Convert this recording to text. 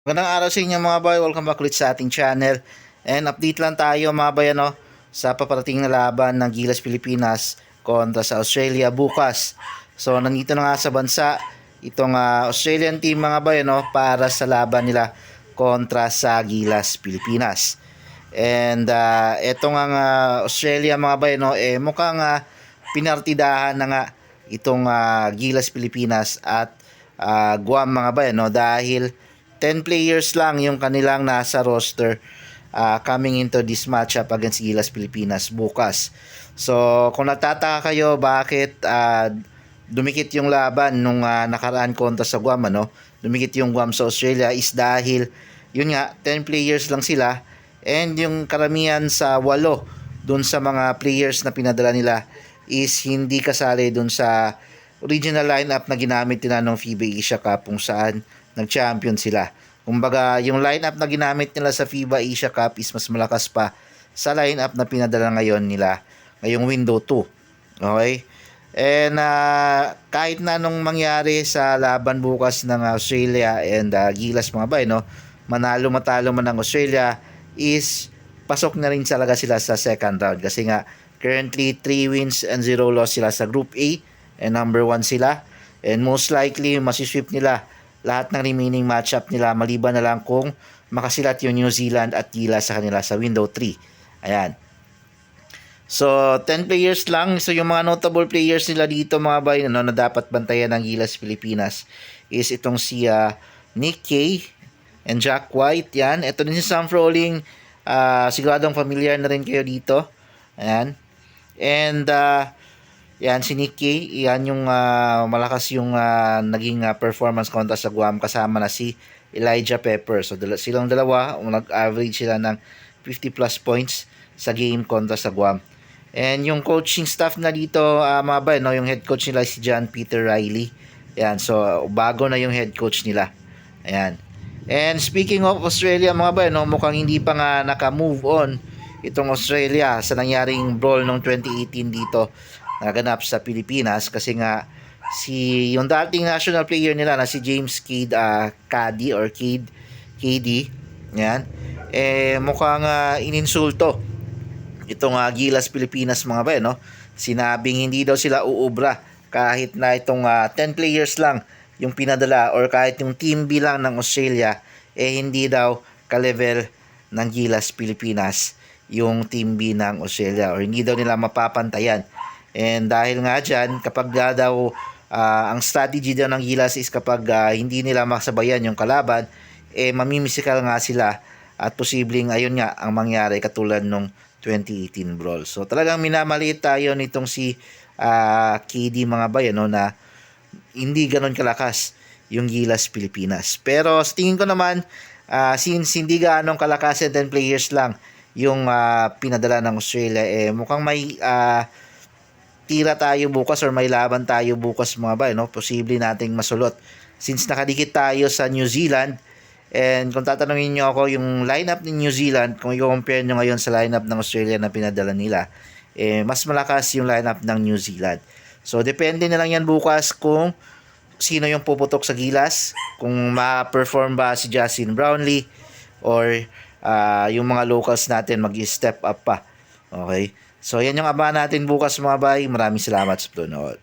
Magandang araw sa inyo mga bay, welcome back ulit sa ating channel. And update lang tayo mga bay sa paparating na laban ng Gilas Pilipinas kontra sa Australia bukas. So nandito na nga sa bansa itong Australian team mga bay para sa laban nila kontra sa Gilas Pilipinas. And etong ang Australia mga bay mukhang pinartidahan na nga itong Gilas Pilipinas at Guam mga bay dahil 10 players lang yung kanilang nasa roster coming into this matchup against Gilas Pilipinas bukas. So kung nagtataka kayo bakit dumikit yung laban nung nakaraan kontra sa Guam, dumikit yung Guam sa Australia is dahil yun nga 10 players lang sila and yung karamihan sa 8 dun sa mga players na pinadala nila is hindi kasali dun sa original lineup na ginamit nila ng FIBA Asia Cup kung saan nag-champion sila. Kumbaga, yung lineup na ginamit nila sa FIBA Asia Cup is mas malakas pa sa lineup na pinadala ngayon nila ngayong window 2. Okay? And kahit na anong mangyari sa laban bukas ng Australia and Gilas mga bay, manalo matalo man ng Australia is pasok na rin talaga sila sa second round kasi nga currently 3 wins and 0 loss sila sa Group A and number 1 sila and most likely masisweep nila lahat ng remaining matchup nila maliban na lang kung makasilat yung New Zealand at Gilas sa kanila sa window 3. Ayan. So 10 players lang. So yung mga notable players nila dito mga bay na dapat bantayan ng Gilas Pilipinas is itong si Nick Kay and Jack White. Yan. Ito din si Sam Froling. Siguradong familiar na rin kayo dito. Ayan. And yan si Nicky, yan yung malakas yung naging performance kontra sa Guam kasama na si Elijah Pepper. So silang dalawa, nag-average sila ng 50 plus points sa game kontra sa Guam. And yung coaching staff na dito, mga bay, yung head coach nila si John Peter Riley. Yan, so bago na yung head coach nila. Ayan. And speaking of Australia mga bay, mukhang hindi pa nga naka-move on itong Australia sa nangyaring brawl noong 2018 dito naganap sa Pilipinas kasi nga yung dating national player nila na si James Cady or KD yan mukhang ininsulto itong Gilas Pilipinas mga bay sinabing hindi daw sila uubra kahit na itong 10 players lang yung pinadala or kahit yung team bilang ng Australia hindi daw ka-level ng Gilas Pilipinas yung team B ng Australia or hindi daw nila mapapantayan. And dahil nga dyan, kapag daw ang strategy daw ng Gilas is kapag hindi nila masabayan yung kalaban, mamimisikal nga sila at posibleng ayun nga ang mangyari katulad nung 2018 brawl. So talagang minamaliit tayo nitong si KD mga bay na hindi ganon kalakas yung Gilas Pilipinas. Pero sa tingin ko naman, since hindi ganong kalakas 10 players lang yung pinadala ng Australia, mukhang may tira tayo bukas or may laban tayo bukas mga bay, posible nating masulot since nakadikit tayo sa New Zealand. And kung tatanungin nyo ako yung lineup ng New Zealand, kung i-compare nyo ngayon sa lineup ng Australia na pinadala nila, mas malakas yung lineup ng New Zealand. So depende na lang yan bukas kung sino yung puputok sa Gilas, kung ma-perform ba si Justin Brownlee or yung mga locals natin mag-step up pa. Okay? So yan yung abangan natin bukas mga bay. Maraming salamat sa panonood.